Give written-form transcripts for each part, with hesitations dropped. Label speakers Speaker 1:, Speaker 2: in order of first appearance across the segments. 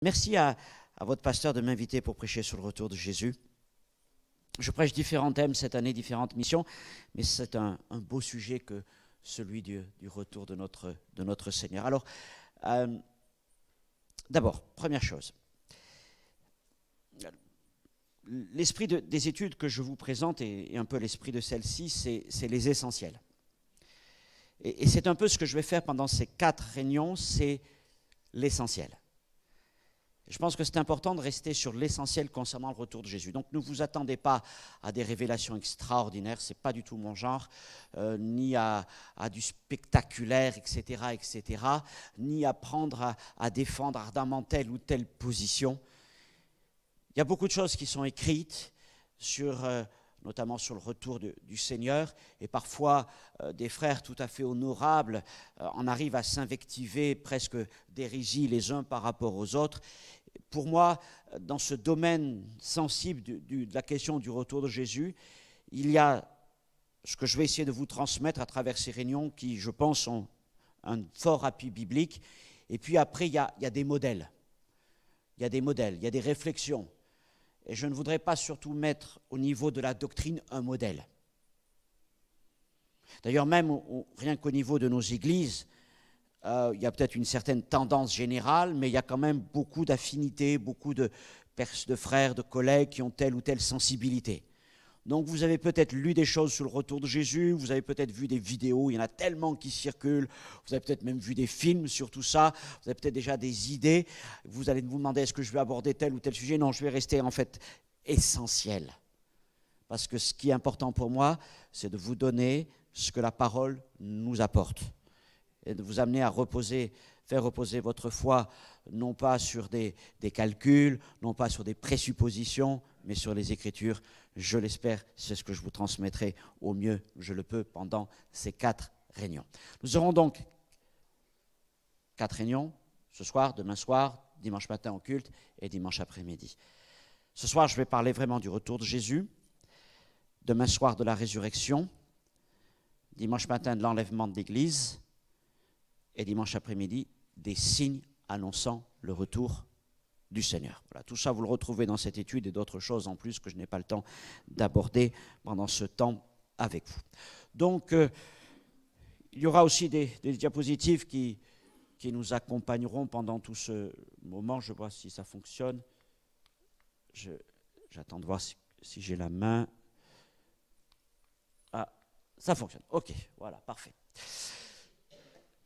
Speaker 1: Merci à votre pasteur de m'inviter pour prêcher sur le retour de Jésus. Je prêche différents thèmes cette année, différentes missions, mais c'est un beau sujet que celui du retour de notre Seigneur. Alors, d'abord, première chose, l'esprit des études que je vous présente et un peu l'esprit de celle-ci, c'est les essentiels. Et c'est un peu ce que je vais faire pendant ces 4 réunions, c'est l'essentiel. Je pense que c'est important de rester sur l'essentiel concernant le retour de Jésus. Donc ne vous attendez pas à des révélations extraordinaires, ce n'est pas du tout mon genre, ni à du spectaculaire, etc., ni à prendre à défendre ardemment telle ou telle position. Il y a beaucoup de choses qui sont écrites notamment sur le retour du Seigneur, et parfois des frères tout à fait honorables en arrivent à s'invectiver presque d'hérésie les uns par rapport aux autres. Pour moi, dans ce domaine sensible de la question du retour de Jésus, il y a ce que je vais essayer de vous transmettre à travers ces réunions qui, je pense, ont un fort appui biblique. Et puis après, il y a des modèles. Il y a des modèles, il y a des réflexions. Et je ne voudrais pas surtout mettre au niveau de la doctrine un modèle. D'ailleurs, même rien qu'au niveau de nos églises, il y a peut-être une certaine tendance générale, mais il y a quand même beaucoup d'affinités, beaucoup de frères, de collègues qui ont telle ou telle sensibilité. Donc vous avez peut-être lu des choses sur le retour de Jésus, vous avez peut-être vu des vidéos, il y en a tellement qui circulent, vous avez peut-être même vu des films sur tout ça, vous avez peut-être déjà des idées, vous allez vous demander est-ce que je vais aborder tel ou tel sujet. Non, je vais rester en fait essentiel. Parce que ce qui est important pour moi, c'est de vous donner ce que la parole nous apporte. Et de vous amener à faire reposer votre foi, non pas sur des calculs, non pas sur des présuppositions, mais sur les Écritures. Je l'espère, c'est ce que je vous transmettrai au mieux que je le peux pendant ces 4 réunions. Nous aurons donc 4 réunions, ce soir, demain soir, dimanche matin au culte et dimanche après-midi. Ce soir, je vais parler vraiment du retour de Jésus, demain soir de la résurrection, dimanche matin de l'enlèvement de l'Église et dimanche après-midi des signes annonçant le retour du Seigneur. Voilà, tout ça, vous le retrouvez dans cette étude et d'autres choses en plus que je n'ai pas le temps d'aborder pendant ce temps avec vous. Donc, il y aura aussi des diapositives qui nous accompagneront pendant tout ce moment. Je vois si ça fonctionne. J'attends de voir si j'ai la main. Ah, ça fonctionne. OK, voilà, parfait.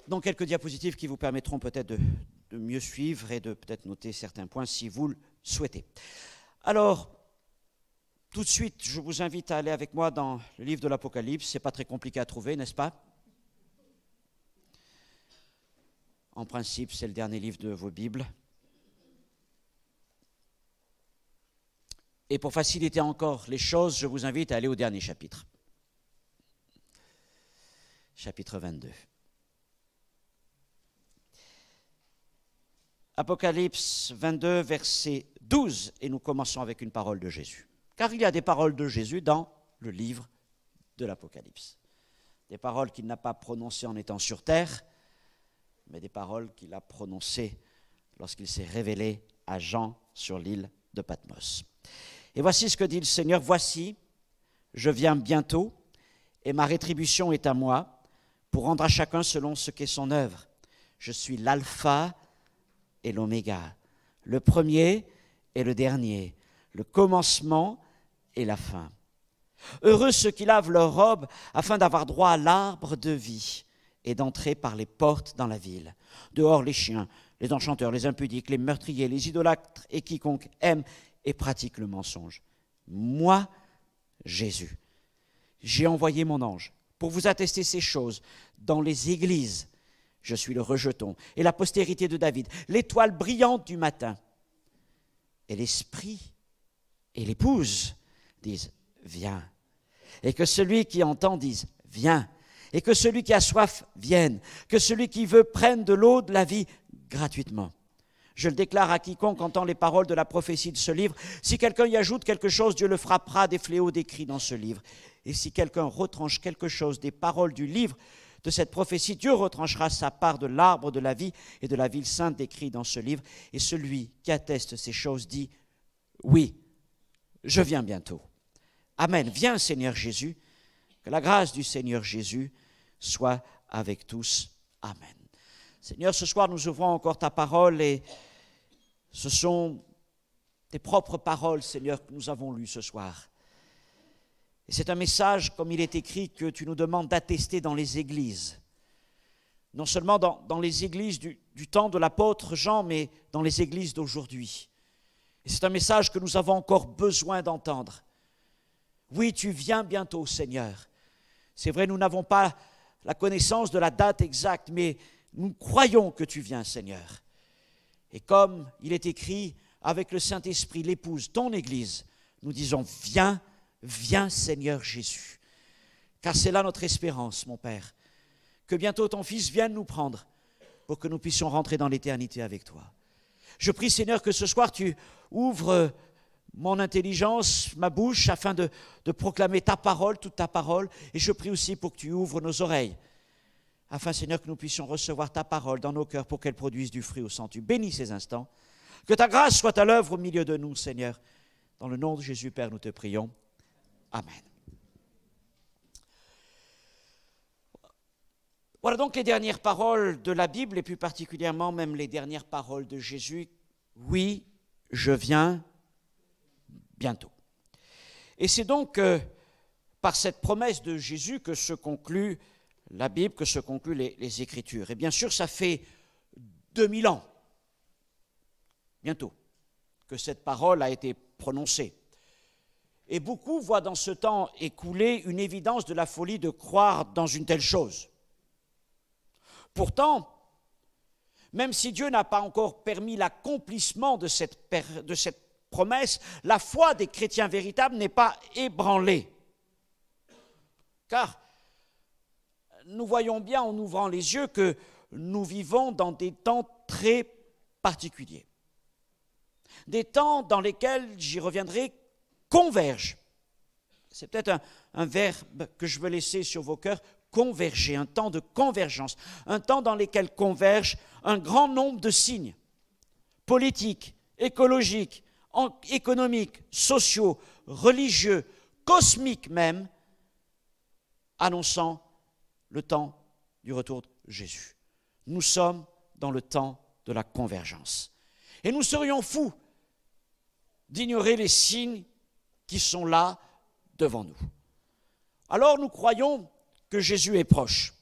Speaker 1: Donc, quelques diapositives qui vous permettront peut-être de mieux suivre et de peut-être noter certains points si vous le souhaitez. Alors, tout de suite, je vous invite à aller avec moi dans le livre de l'Apocalypse. Ce n'est pas très compliqué à trouver, n'est-ce pas? En principe, c'est le dernier livre de vos Bibles. Et pour faciliter encore les choses, je vous invite à aller au dernier chapitre. Chapitre 22. Apocalypse 22, verset 12, et nous commençons avec une parole de Jésus. Car il y a des paroles de Jésus dans le livre de l'Apocalypse. Des paroles qu'il n'a pas prononcées en étant sur terre, mais des paroles qu'il a prononcées lorsqu'il s'est révélé à Jean sur l'île de Patmos. Et voici ce que dit le Seigneur, « Voici, je viens bientôt, et ma rétribution est à moi, pour rendre à chacun selon ce qu'est son œuvre. Je suis l'alpha et l'oméga, le premier et le dernier, le commencement et la fin. Heureux ceux qui lavent leurs robes afin d'avoir droit à l'arbre de vie et d'entrer par les portes dans la ville. Dehors les chiens, les enchanteurs, les impudiques, les meurtriers, les idolâtres et quiconque aime et pratique le mensonge. Moi, Jésus, j'ai envoyé mon ange pour vous attester ces choses dans les églises. Je suis le rejeton et la postérité de David, l'étoile brillante du matin. Et l'esprit et l'épouse disent, viens. Et que celui qui entend dise, viens. Et que celui qui a soif vienne. Que celui qui veut prenne de l'eau de la vie gratuitement. Je le déclare à quiconque entend les paroles de la prophétie de ce livre. Si quelqu'un y ajoute quelque chose, Dieu le frappera des fléaux décrits dans ce livre. Et si quelqu'un retranche quelque chose des paroles du livre de cette prophétie, Dieu retranchera sa part de l'arbre de la vie et de la ville sainte décrit dans ce livre. Et celui qui atteste ces choses dit, oui, je viens bientôt. Amen. Viens, Seigneur Jésus. Que la grâce du Seigneur Jésus soit avec tous. Amen. Seigneur, ce soir, nous ouvrons encore ta parole et ce sont tes propres paroles, Seigneur, que nous avons lues ce soir. Et c'est un message, comme il est écrit, que tu nous demandes d'attester dans les églises. Non seulement dans les églises du temps de l'apôtre Jean, mais dans les églises d'aujourd'hui. Et c'est un message que nous avons encore besoin d'entendre. Oui, tu viens bientôt, Seigneur. C'est vrai, nous n'avons pas la connaissance de la date exacte, mais nous croyons que tu viens, Seigneur. Et comme il est écrit, avec le Saint-Esprit, l'épouse, ton Église, nous disons, viens, viens, Seigneur Jésus. Car c'est là notre espérance, mon Père. Que bientôt ton Fils vienne nous prendre pour que nous puissions rentrer dans l'éternité avec toi. Je prie, Seigneur, que ce soir tu ouvres mon intelligence, ma bouche, afin de proclamer ta parole, toute ta parole. Et je prie aussi pour que tu ouvres nos oreilles, afin, Seigneur, que nous puissions recevoir ta parole dans nos cœurs pour qu'elle produise du fruit au centuple. Bénis ces instants. Que ta grâce soit à l'œuvre au milieu de nous, Seigneur. Dans le nom de Jésus, Père, nous te prions. Amen. Voilà donc les dernières paroles de la Bible, et plus particulièrement même les dernières paroles de Jésus. Oui, je viens bientôt. Et c'est donc par cette promesse de Jésus que se conclut la Bible, que se concluent les Écritures. Et bien sûr, ça fait 2000 ans, bientôt, que cette parole a été prononcée. Et beaucoup voient dans ce temps écoulé une évidence de la folie de croire dans une telle chose. Pourtant, même si Dieu n'a pas encore permis l'accomplissement de cette promesse, la foi des chrétiens véritables n'est pas ébranlée. Car nous voyons bien en ouvrant les yeux que nous vivons dans des temps très particuliers. Des temps dans lesquels, j'y reviendrai, convergent. C'est peut-être un verbe que je veux laisser sur vos cœurs, converger, un temps de convergence, un temps dans lequel convergent un grand nombre de signes politiques, écologiques, économiques, sociaux, religieux, cosmiques même, annonçant le temps du retour de Jésus. Nous sommes dans le temps de la convergence. Et nous serions fous d'ignorer les signes qui sont là devant nous. Alors nous croyons que Jésus est proche.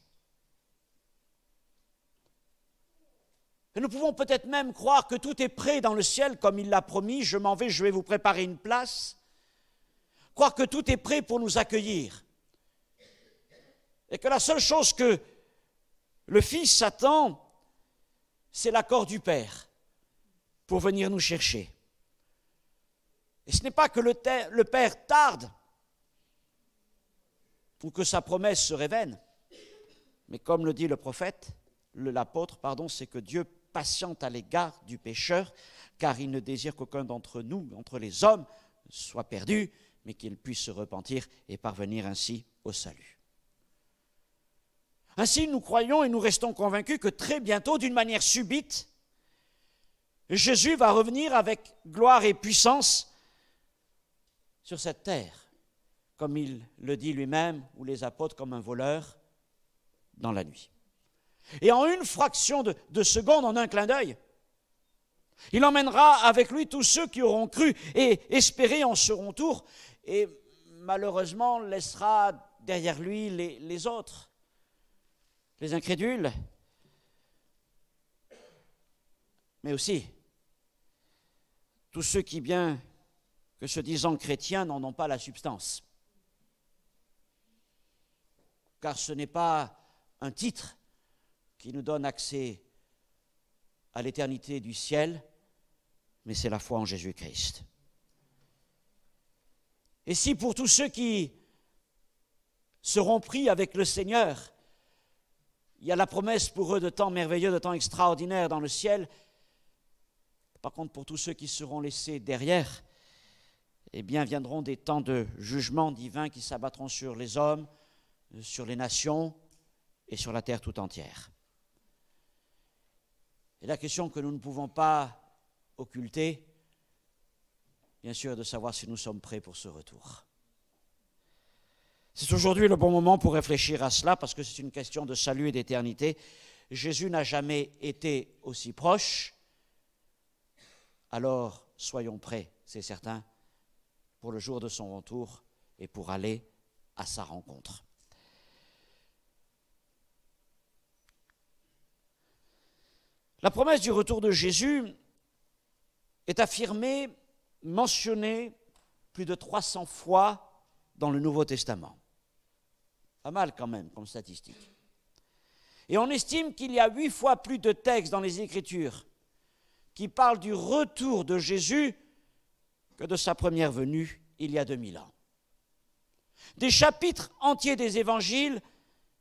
Speaker 1: Et nous pouvons peut-être même croire que tout est prêt dans le ciel, comme il l'a promis, je m'en vais, je vais vous préparer une place. Croire que tout est prêt pour nous accueillir. Et que la seule chose que le Fils attend, c'est l'accord du Père pour venir nous chercher. Et ce n'est pas que le Père tarde ou que sa promesse serait vaine, mais comme le dit le prophète, l'apôtre, c'est que Dieu patiente à l'égard du pécheur, car il ne désire qu'aucun d'entre nous, entre les hommes, soit perdu, mais qu'il puisse se repentir et parvenir ainsi au salut. Ainsi, nous croyons et nous restons convaincus que très bientôt, d'une manière subite, Jésus va revenir avec gloire et puissance sur cette terre, comme il le dit lui-même, ou les apôtres, comme un voleur dans la nuit. Et en une fraction de seconde, en un clin d'œil, il emmènera avec lui tous ceux qui auront cru et espéré en son retour, et malheureusement laissera derrière lui les autres, les incrédules, mais aussi tous ceux qui, bien que se disant chrétiens, n'en ont pas la substance. Car ce n'est pas un titre qui nous donne accès à l'éternité du ciel, mais c'est la foi en Jésus-Christ. Et si pour tous ceux qui seront pris avec le Seigneur, il y a la promesse pour eux de temps merveilleux, de temps extraordinaire dans le ciel, par contre pour tous ceux qui seront laissés derrière, eh bien viendront des temps de jugement divin qui s'abattront sur les hommes, sur les nations, et sur la terre tout entière. Et la question que nous ne pouvons pas occulter, bien sûr, est de savoir si nous sommes prêts pour ce retour. C'est aujourd'hui le bon moment pour réfléchir à cela, parce que c'est une question de salut et d'éternité. Jésus n'a jamais été aussi proche, alors soyons prêts, c'est certain, pour le jour de son retour et pour aller à sa rencontre. La promesse du retour de Jésus est affirmée, mentionnée plus de 300 fois dans le Nouveau Testament. Pas mal quand même comme statistique. Et on estime qu'il y a 8 fois plus de textes dans les Écritures qui parlent du retour de Jésus que de sa première venue il y a 2000 ans. Des chapitres entiers des évangiles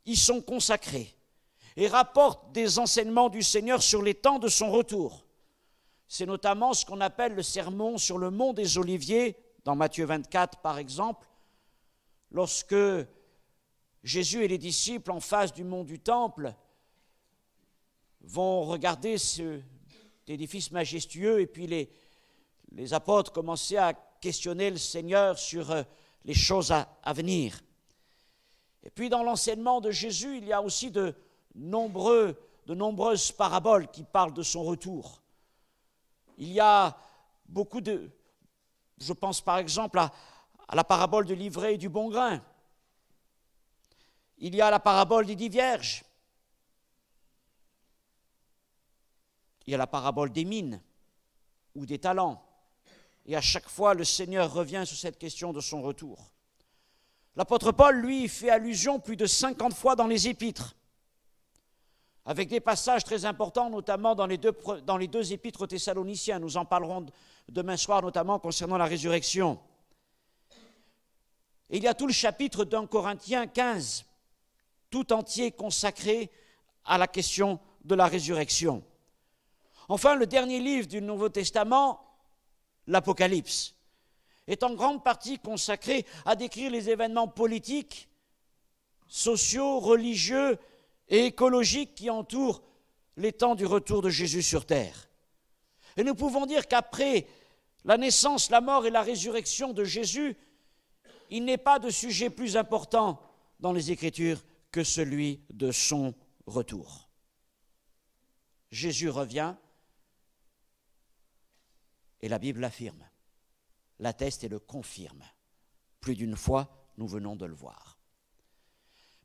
Speaker 1: y sont consacrés et rapportent des enseignements du Seigneur sur les temps de son retour. C'est notamment ce qu'on appelle le sermon sur le mont des Oliviers, dans Matthieu 24 par exemple, lorsque Jésus et les disciples en face du mont du Temple vont regarder cet édifice majestueux et puis les apôtres commençaient à questionner le Seigneur sur les choses à venir. Et puis dans l'enseignement de Jésus, il y a aussi de nombreuses paraboles qui parlent de son retour. Il y a beaucoup je pense par exemple à la parabole de l'ivraie et du bon grain. Il y a la parabole des 10 vierges. Il y a la parabole des mines ou des talents. Et à chaque fois, le Seigneur revient sur cette question de son retour. L'apôtre Paul, lui, fait allusion plus de 50 fois dans les épîtres, avec des passages très importants, notamment dans les deux épîtres aux Thessaloniciens. Nous en parlerons demain soir, notamment concernant la résurrection. Et il y a tout le chapitre d'1 Corinthiens 15, tout entier consacré à la question de la résurrection. Enfin, le dernier livre du Nouveau Testament, l'Apocalypse, est en grande partie consacré à décrire les événements politiques, sociaux, religieux et écologiques qui entourent les temps du retour de Jésus sur terre. Et nous pouvons dire qu'après la naissance, la mort et la résurrection de Jésus, il n'est pas de sujet plus important dans les Écritures que celui de son retour. Jésus revient et la Bible l'affirme, l'atteste et le confirme. Plus d'une fois, nous venons de le voir.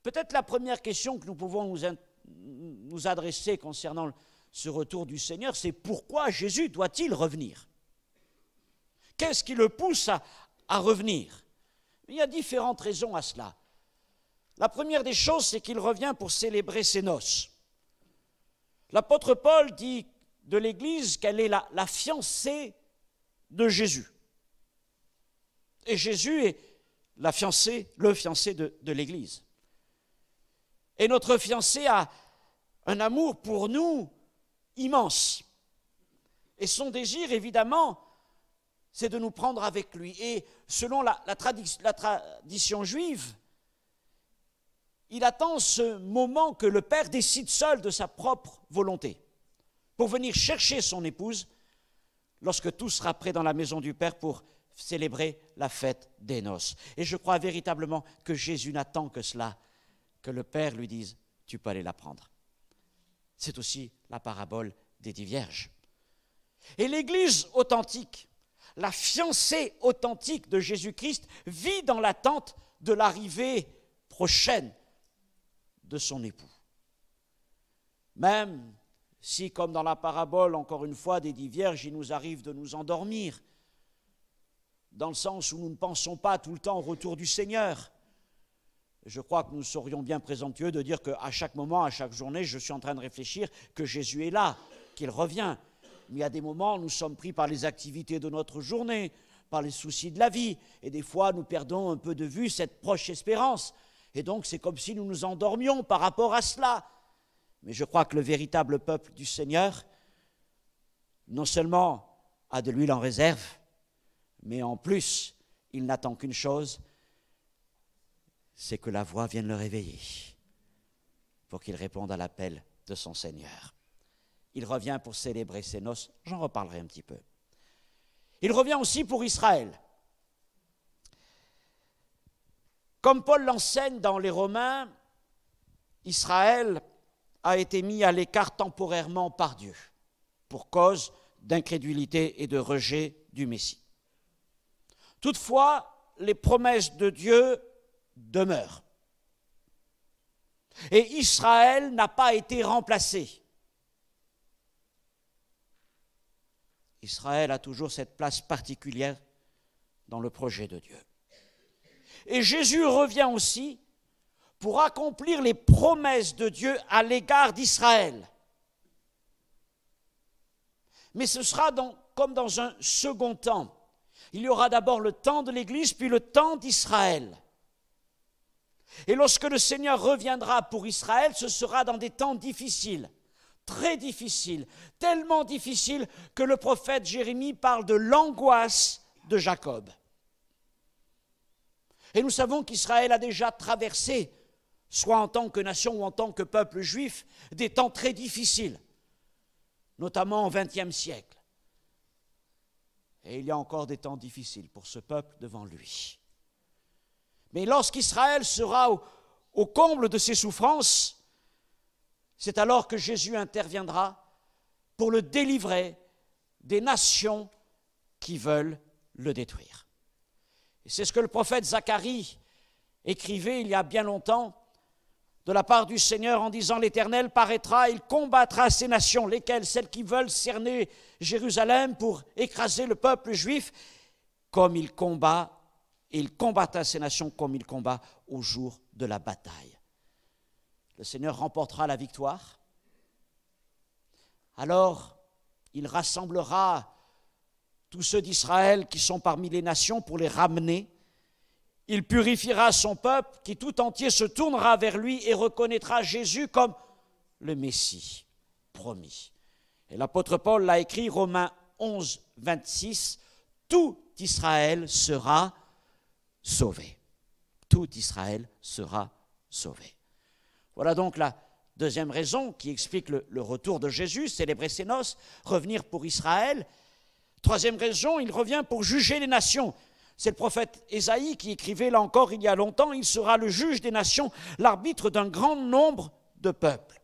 Speaker 1: Peut-être la première question que nous pouvons nous adresser concernant ce retour du Seigneur, c'est pourquoi Jésus doit-il revenir? Qu'est-ce qui le pousse à revenir? Il y a différentes raisons à cela. La première des choses, c'est qu'il revient pour célébrer ses noces. L'apôtre Paul dit de l'Église qu'elle est la fiancée de Jésus. Et Jésus est le fiancé de l'Église. Et notre fiancé a un amour pour nous immense. Et son désir, évidemment, c'est de nous prendre avec lui. Et selon la tradition juive, il attend ce moment que le Père décide seul de sa propre volonté pour venir chercher son épouse lorsque tout sera prêt dans la maison du Père pour célébrer la fête des noces. Et je crois véritablement que Jésus n'attend que cela, que le Père lui dise « tu peux aller la prendre ». C'est aussi la parabole des 10 vierges. Et l'Église authentique, la fiancée authentique de Jésus-Christ, vit dans l'attente de l'arrivée prochaine de son époux. Même si, comme dans la parabole, encore une fois, des 10 vierges, il nous arrive de nous endormir, dans le sens où nous ne pensons pas tout le temps au retour du Seigneur. Je crois que nous serions bien présomptueux de dire qu'à chaque moment, à chaque journée, je suis en train de réfléchir que Jésus est là, qu'il revient. Mais il y a des moments où nous sommes pris par les activités de notre journée, par les soucis de la vie, et des fois nous perdons un peu de vue cette proche espérance. Et donc c'est comme si nous nous endormions par rapport à cela. Mais je crois que le véritable peuple du Seigneur, non seulement a de l'huile en réserve, mais en plus, il n'attend qu'une chose, c'est que la voix vienne le réveiller pour qu'il réponde à l'appel de son Seigneur. Il revient pour célébrer ses noces, j'en reparlerai un petit peu. Il revient aussi pour Israël. Comme Paul l'enseigne dans les Romains, Israël a été mis à l'écart temporairement par Dieu pour cause d'incrédulité et de rejet du Messie. Toutefois, les promesses de Dieu demeurent. Et Israël n'a pas été remplacé. Israël a toujours cette place particulière dans le projet de Dieu. Et Jésus revient aussi pour accomplir les promesses de Dieu à l'égard d'Israël. Mais ce sera comme dans un second temps. Il y aura d'abord le temps de l'Église, puis le temps d'Israël. Et lorsque le Seigneur reviendra pour Israël, ce sera dans des temps difficiles, très difficiles, tellement difficiles que le prophète Jérémie parle de l'angoisse de Jacob. Et nous savons qu'Israël a déjà traversé, soit en tant que nation ou en tant que peuple juif, des temps très difficiles, notamment au XXe siècle. Et il y a encore des temps difficiles pour ce peuple devant lui. Mais lorsqu'Israël sera au comble de ses souffrances, c'est alors que Jésus interviendra pour le délivrer des nations qui veulent le détruire. Et c'est ce que le prophète Zacharie écrivait il y a bien longtemps de la part du Seigneur en disant « L'Éternel paraîtra, il combattra ces nations, lesquelles, celles qui veulent cerner Jérusalem pour écraser le peuple juif, comme il combat, et il combattra ces nations comme il combat au jour de la bataille. » Le Seigneur remportera la victoire. Alors, il rassemblera tous ceux d'Israël qui sont parmi les nations pour les ramener. Il purifiera son peuple qui tout entier se tournera vers lui et reconnaîtra Jésus comme le Messie promis. Et l'apôtre Paul l'a écrit, Romains 11, 26, « Tout Israël sera sauvé. » Tout Israël sera sauvé. Voilà donc la deuxième raison qui explique le retour de Jésus, célébrer ses noces, revenir pour Israël. Troisième raison, il revient pour juger les nations. C'est le prophète Ésaïe qui écrivait là encore il y a longtemps, il sera le juge des nations, l'arbitre d'un grand nombre de peuples.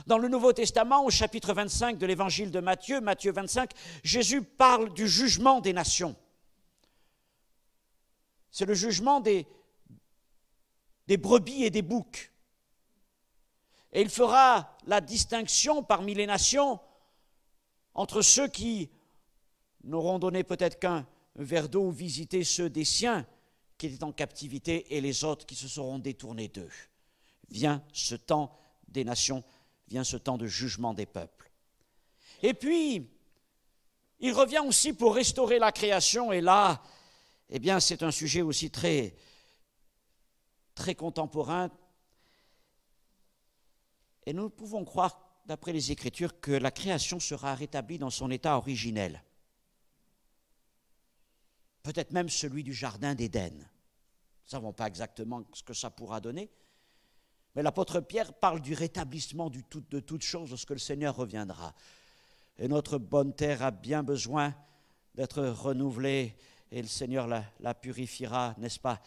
Speaker 1: Dans le Nouveau Testament, au chapitre 25 de l'évangile de Matthieu, Matthieu 25, Jésus parle du jugement des nations. C'est le jugement des brebis et des boucs. Et il fera la distinction parmi les nations entre ceux qui n'auront donné peut-être qu'un verre d'eau ou visité ceux des siens qui étaient en captivité et les autres qui se seront détournés d'eux. Vient ce temps des nations, vient ce temps de jugement des peuples. Et puis, il revient aussi pour restaurer la création, et là, eh bien, c'est un sujet aussi très, très contemporain. Et nous pouvons croire, d'après les Écritures, que la création sera rétablie dans son état originel. Peut-être même celui du jardin d'Éden. Nous ne savons pas exactement ce que ça pourra donner, mais l'apôtre Pierre parle du rétablissement de toutes choses lorsque le Seigneur reviendra. Et notre bonne terre a bien besoin d'être renouvelée, et le Seigneur la purifiera, n'est-ce pas?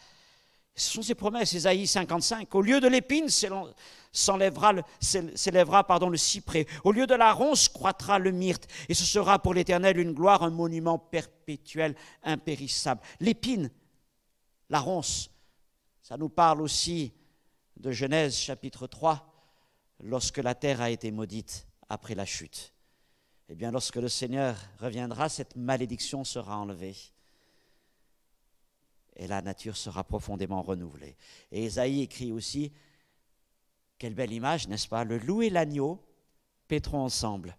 Speaker 1: Ce sont ces promesses, Ésaïe 55. Au lieu de l'épine s'élèvera le cyprès. Au lieu de la ronce croîtra le myrte. Et ce sera pour l'Éternel une gloire, un monument perpétuel, impérissable. L'épine, la ronce, ça nous parle aussi de Genèse chapitre 3, lorsque la terre a été maudite après la chute. Eh bien, lorsque le Seigneur reviendra, cette malédiction sera enlevée. Et la nature sera profondément renouvelée. Et Ésaïe écrit aussi, quelle belle image, n'est-ce pas? Le loup et l'agneau paîtront ensemble.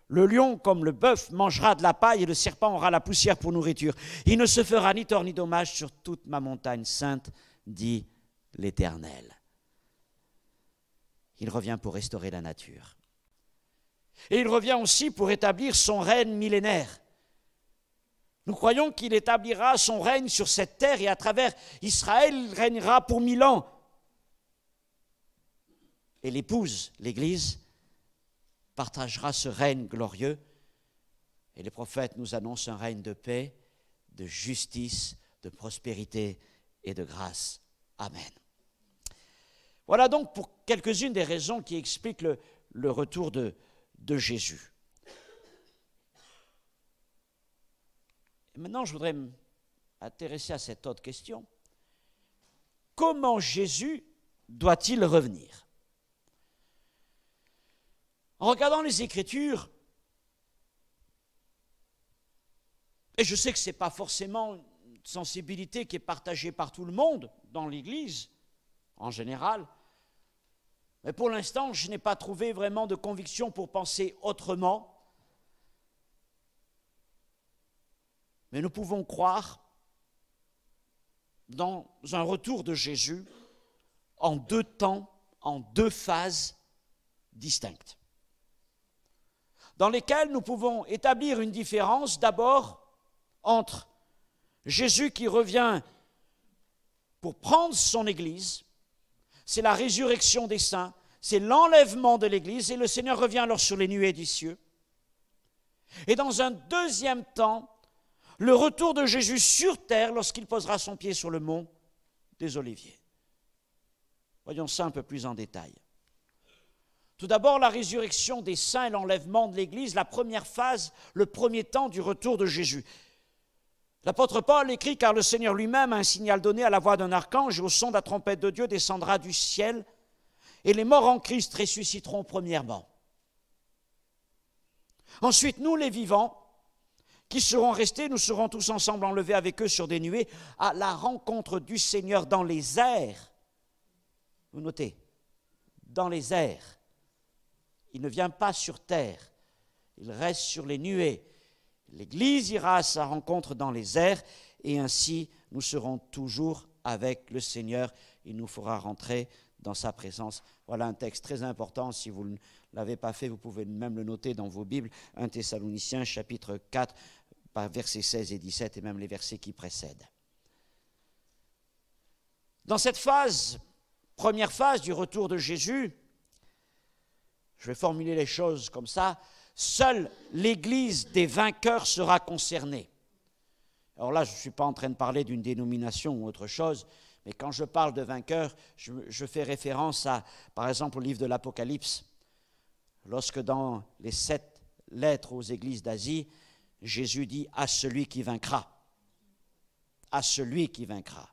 Speaker 1: Le lion, comme le bœuf, mangera de la paille et le serpent aura la poussière pour nourriture. Il ne se fera ni tort ni dommage sur toute ma montagne sainte, dit l'Éternel. Il revient pour restaurer la nature. Et il revient aussi pour établir son règne millénaire. Nous croyons qu'il établira son règne sur cette terre et à travers Israël, il régnera pour 1000 ans. et l'épouse, l'Église, partagera ce règne glorieux. Et les prophètes nous annoncent un règne de paix, de justice, de prospérité et de grâce. Amen. Voilà donc pour quelques-unes des raisons qui expliquent le retour de Jésus. Et maintenant, je voudrais m'intéresser à cette autre question. Comment Jésus doit-il revenir? En regardant les Écritures, et je sais que ce n'est pas forcément une sensibilité qui est partagée par tout le monde dans l'Église, en général, mais pour l'instant, je n'ai pas trouvé vraiment de conviction pour penser autrement. Mais nous pouvons croire dans un retour de Jésus en 2 temps, en 2 phases distinctes, dans lesquelles nous pouvons établir une différence d'abord entre Jésus qui revient pour prendre son Église, c'est la résurrection des saints, c'est l'enlèvement de l'Église, et le Seigneur revient alors sur les nuées des cieux. Et dans un deuxième temps, le retour de Jésus sur terre lorsqu'il posera son pied sur le mont des Oliviers. Voyons ça un peu plus en détail. Tout d'abord, la résurrection des saints et l'enlèvement de l'Église, la première phase, le premier temps du retour de Jésus. L'apôtre Paul écrit « Car le Seigneur lui-même a un signal donné à la voix d'un archange et au son de la trompette de Dieu descendra du ciel et les morts en Christ ressusciteront premièrement. Ensuite, nous les vivants, qui seront restés, nous serons tous ensemble enlevés avec eux sur des nuées à la rencontre du Seigneur dans les airs. » Vous notez, dans les airs. Il ne vient pas sur terre, il reste sur les nuées. L'Église ira à sa rencontre dans les airs et ainsi nous serons toujours avec le Seigneur. Il nous fera rentrer dans sa présence. Voilà un texte très important. Si vous ne l'avez pas fait, vous pouvez même le noter dans vos Bibles. 1 Thessaloniciens, chapitre 4, versets 16 et 17 et même les versets qui précèdent. Dans cette phase, première phase du retour de Jésus, je vais formuler les choses comme ça, seule l'Église des vainqueurs sera concernée. Alors là, je ne suis pas en train de parler d'une dénomination ou autre chose, mais quand je parle de vainqueurs, je fais référence à, par exemple, au livre de l'Apocalypse, lorsque dans les 7 lettres aux églises d'Asie, Jésus dit « à celui qui vaincra ». À celui qui vaincra.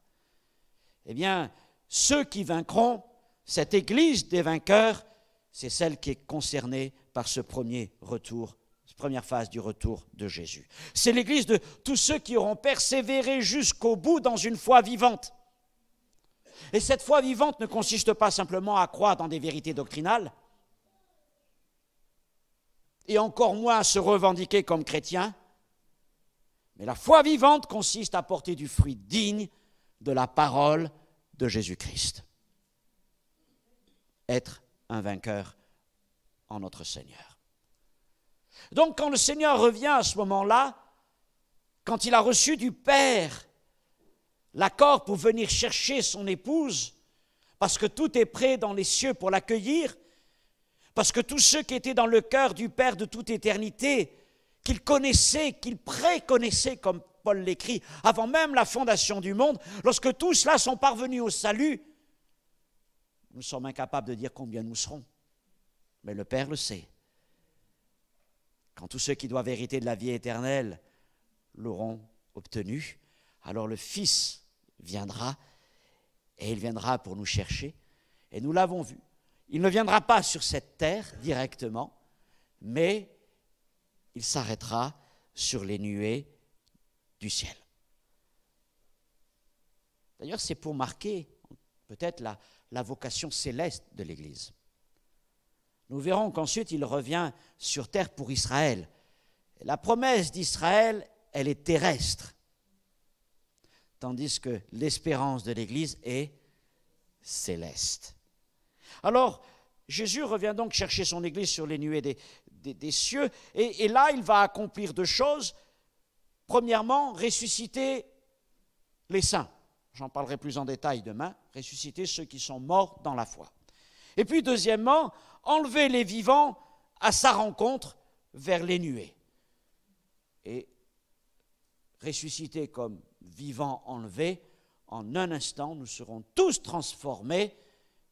Speaker 1: Eh bien, ceux qui vaincront, cette Église des vainqueurs, c'est celle qui est concernée par ce premier retour, cette première phase du retour de Jésus. C'est l'Église de tous ceux qui auront persévéré jusqu'au bout dans une foi vivante. Et cette foi vivante ne consiste pas simplement à croire dans des vérités doctrinales, et encore moins à se revendiquer comme chrétien, mais la foi vivante consiste à porter du fruit digne de la parole de Jésus-Christ. Être un vainqueur en notre Seigneur. Donc quand le Seigneur revient à ce moment-là, quand il a reçu du Père l'accord pour venir chercher son épouse, parce que tout est prêt dans les cieux pour l'accueillir, parce que tous ceux qui étaient dans le cœur du Père de toute éternité, qu'il connaissait, qu'il préconnaissait, comme Paul l'écrit, avant même la fondation du monde, lorsque tous ceux-là sont parvenus au salut, nous sommes incapables de dire combien nous serons. Mais le Père le sait. Quand tous ceux qui doivent hériter de la vie éternelle l'auront obtenu, alors le Fils viendra, et il viendra pour nous chercher. Et nous l'avons vu. Il ne viendra pas sur cette terre directement, mais il s'arrêtera sur les nuées du ciel. D'ailleurs, c'est pour marquer peut-être la vocation céleste de l'Église. Nous verrons qu'ensuite il revient sur terre pour Israël. La promesse d'Israël, elle est terrestre, tandis que l'espérance de l'Église est céleste. Alors, Jésus revient donc chercher son Église sur les nuées des cieux, et là, il va accomplir 2 choses. Premièrement, ressusciter les saints. J'en parlerai plus en détail demain. Ressusciter ceux qui sont morts dans la foi. Et puis deuxièmement, enlever les vivants à sa rencontre vers les nuées. Et ressuscités comme vivants enlevés, en un instant, nous serons tous transformés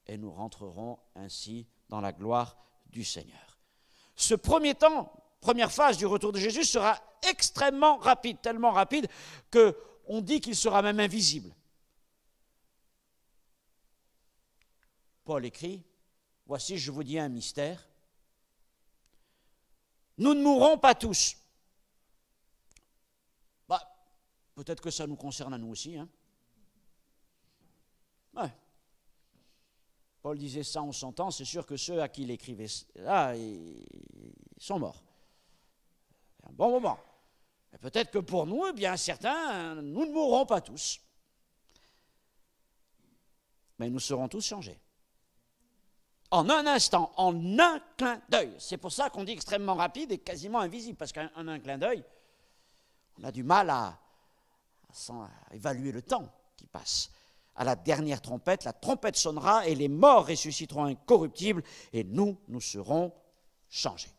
Speaker 1: et nous rentrerons ainsi dans la gloire du Seigneur. Ce premier temps, première phase du retour de Jésus sera extrêmement rapide, tellement rapide qu'on dit qu'il sera même invisible. Paul écrit, « Voici, je vous dis un mystère. Nous ne mourrons pas tous. » Peut-être que ça nous concerne à nous aussi. Hein? Ouais. Paul disait ça en son temps, c'est sûr que ceux à qui il écrivait là, ils sont morts. Un bon moment. Mais peut-être que pour nous, eh bien certains, nous ne mourrons pas tous. Mais nous serons tous changés. En un instant, en un clin d'œil. C'est pour ça qu'on dit extrêmement rapide et quasiment invisible, parce qu'en un clin d'œil, on a du mal à évaluer le temps qui passe. À la dernière trompette, la trompette sonnera et les morts ressusciteront incorruptibles et nous serons changés.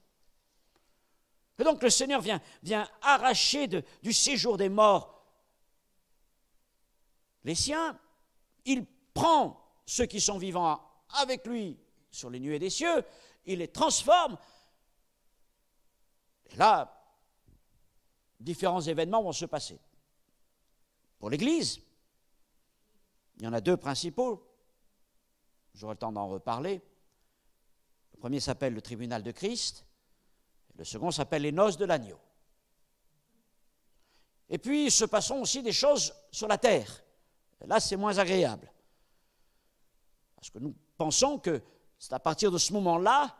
Speaker 1: Et donc le Seigneur vient arracher du séjour des morts les siens. Il prend ceux qui sont vivants avec lui sur les nuées des cieux, il les transforme. Et là, différents événements vont se passer. Pour l'Église, il y en a deux principaux. J'aurai le temps d'en reparler. Le premier s'appelle le tribunal de Christ. Le second s'appelle les noces de l'agneau. Et puis, il se passeront aussi des choses sur la terre. Et là, c'est moins agréable. Parce que nous pensons que c'est à partir de ce moment-là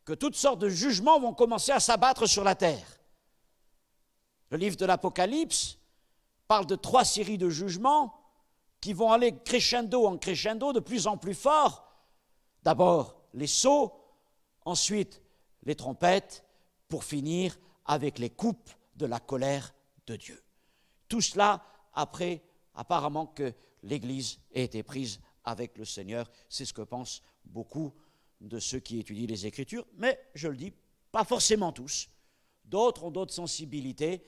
Speaker 1: que toutes sortes de jugements vont commencer à s'abattre sur la terre. Le livre de l'Apocalypse parle de 3 séries de jugements qui vont aller crescendo en crescendo, de plus en plus fort. D'abord les sceaux, ensuite les trompettes, pour finir avec les coupes de la colère de Dieu. Tout cela après, apparemment, que l'Église ait été prise avec le Seigneur. C'est ce que pensent beaucoup de ceux qui étudient les Écritures, mais je le dis, pas forcément tous. D'autres ont d'autres sensibilités.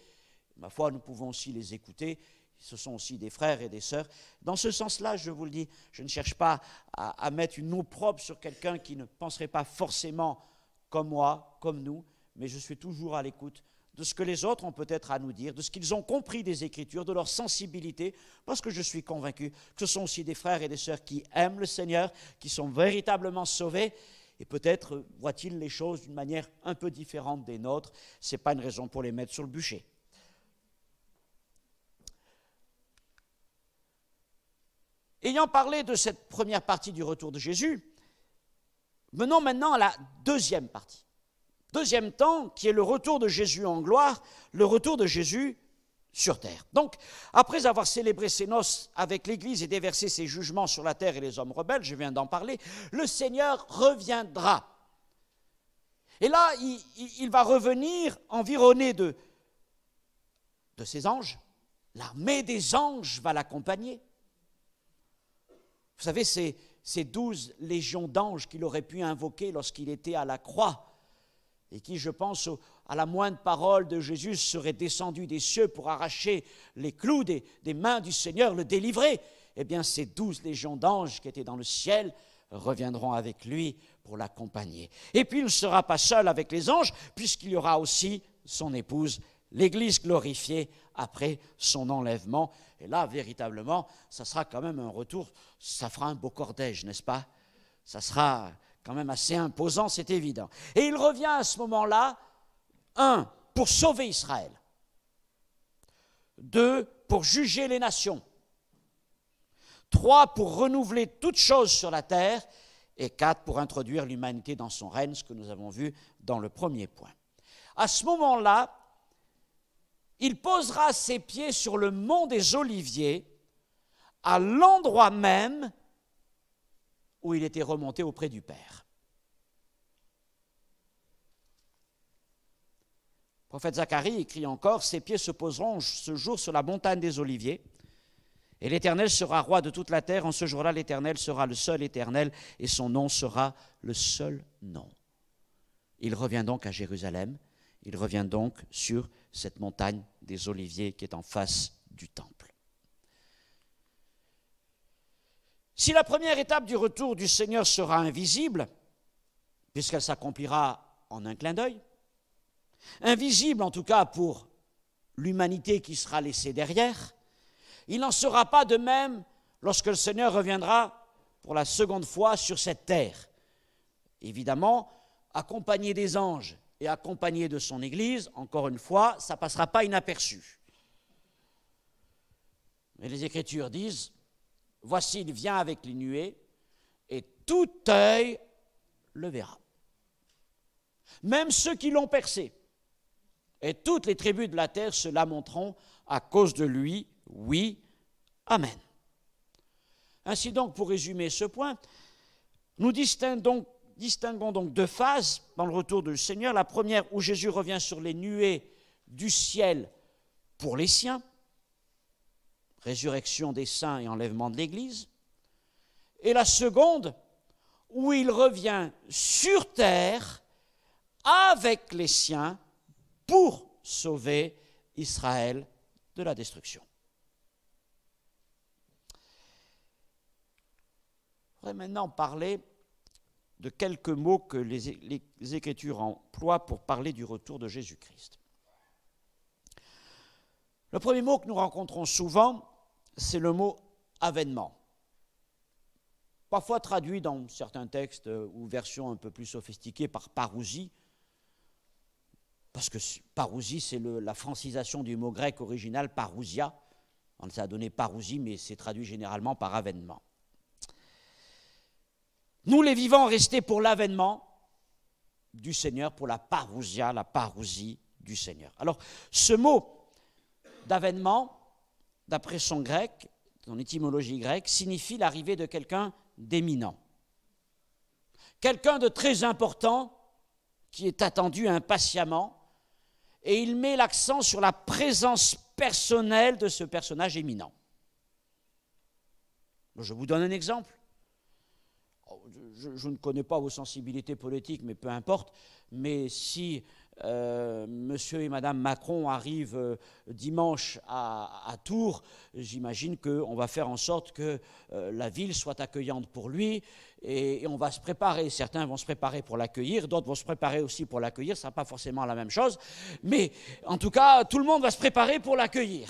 Speaker 1: Ma foi, nous pouvons aussi les écouter. Ce sont aussi des frères et des sœurs. Dans ce sens-là, je vous le dis, je ne cherche pas à mettre une opprobre sur quelqu'un qui ne penserait pas forcément comme moi, comme nous, mais je suis toujours à l'écoute de ce que les autres ont peut-être à nous dire, de ce qu'ils ont compris des Écritures, de leur sensibilité, parce que je suis convaincu que ce sont aussi des frères et des sœurs qui aiment le Seigneur, qui sont véritablement sauvés, et peut-être voient-ils les choses d'une manière un peu différente des nôtres. Ce n'est pas une raison pour les mettre sur le bûcher. Ayant parlé de cette première partie du retour de Jésus, venons maintenant à la deuxième partie. Deuxième temps, qui est le retour de Jésus en gloire, le retour de Jésus sur terre. Donc, après avoir célébré ses noces avec l'Église et déversé ses jugements sur la terre et les hommes rebelles, je viens d'en parler, le Seigneur reviendra. Et là, il va revenir environné de ses anges. L'armée des anges va l'accompagner. Vous savez, ces 12 légions d'anges qu'il aurait pu invoquer lorsqu'il était à la croix et qui, je pense, à la moindre parole de Jésus, seraient descendus des cieux pour arracher les clous des mains du Seigneur, le délivrer. Eh bien, ces 12 légions d'anges qui étaient dans le ciel reviendront avec lui pour l'accompagner. Et puis, il ne sera pas seul avec les anges, puisqu'il y aura aussi son épouse, l'Église glorifiée après son enlèvement. Et là, véritablement, ça sera quand même un retour, ça fera un beau cortège, n'est-ce pas? Ça sera quand même assez imposant, c'est évident. Et il revient à ce moment-là, 1, pour sauver Israël. 2, pour juger les nations. 3, pour renouveler toutes choses sur la terre. Et 4, pour introduire l'humanité dans son règne, ce que nous avons vu dans le premier point. À ce moment-là, il posera ses pieds sur le mont des Oliviers, à l'endroit même où il était remonté auprès du Père. Le prophète Zacharie écrit encore, « Ses pieds se poseront ce jour sur la montagne des Oliviers, Et l'Éternel sera roi de toute la terre. En ce jour-là, l'Éternel sera le seul Éternel et son nom sera le seul nom. Il revient donc à Jérusalem. Il revient donc sur cette montagne des Oliviers qui est en face du temple. Si la première étape du retour du Seigneur sera invisible, puisqu'elle s'accomplira en un clin d'œil, invisible en tout cas pour l'humanité qui sera laissée derrière, il n'en sera pas de même lorsque le Seigneur reviendra pour la seconde fois sur cette terre. Évidemment, accompagné des anges et accompagné de son Église, encore une fois, ça ne passera pas inaperçu. Mais les Écritures disent, voici, il vient avec les nuées, et tout œil le verra. Même ceux qui l'ont percé, et toutes les tribus de la terre se lamenteront à cause de lui. Oui, amen. Ainsi donc, pour résumer ce point, nous distinguons donc deux phases dans le retour du Seigneur. La première où Jésus revient sur les nuées du ciel pour les siens, résurrection des saints et enlèvement de l'Église. Et la seconde où il revient sur terre avec les siens pour sauver Israël de la destruction. Je voudrais maintenant parler de quelques mots que les Écritures emploient pour parler du retour de Jésus-Christ. Le premier mot que nous rencontrons souvent, c'est le mot « avènement ». Parfois traduit dans certains textes ou versions un peu plus sophistiquées par parousie, parce que parousie, c'est la francisation du mot grec original parousia. Ça a donné parousie, mais c'est traduit généralement par avènement. Nous, les vivants, restés pour l'avènement du Seigneur, pour la parousia, la parousie du Seigneur. Alors, ce mot d'avènement, d'après son grec, son étymologie grecque, signifie l'arrivée de quelqu'un d'éminent. Quelqu'un de très important qui est attendu impatiemment, et il met l'accent sur la présence personnelle de ce personnage éminent. Je vous donne un exemple. Je ne connais pas vos sensibilités politiques, mais peu importe. Mais si monsieur et madame Macron arrivent dimanche à Tours, j'imagine qu'on va faire en sorte que la ville soit accueillante pour lui et on va se préparer. Certains vont se préparer pour l'accueillir, d'autres vont se préparer aussi pour l'accueillir. Ça ne sera pas forcément la même chose, mais en tout cas, tout le monde va se préparer pour l'accueillir.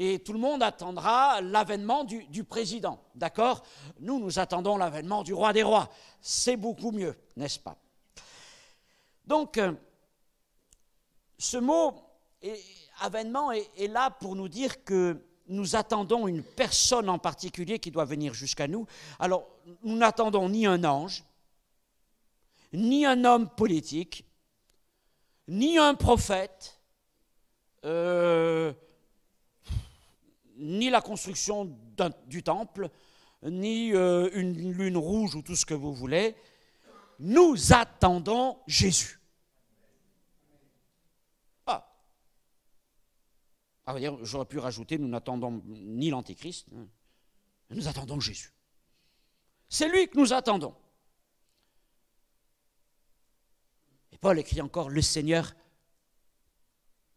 Speaker 1: Et tout le monde attendra l'avènement du président, d'accord? Nous attendons l'avènement du roi des rois. C'est beaucoup mieux, n'est-ce pas? Donc, ce mot avènement est là pour nous dire que nous attendons une personne en particulier qui doit venir jusqu'à nous. Alors, nous n'attendons ni un ange, ni un homme politique, ni un prophète, ni la construction du temple, ni une lune rouge ou tout ce que vous voulez. Nous attendons Jésus. J'aurais pu rajouter, nous n'attendons ni l'Antéchrist, nous attendons Jésus. C'est lui que nous attendons. Et Paul écrit encore, le Seigneur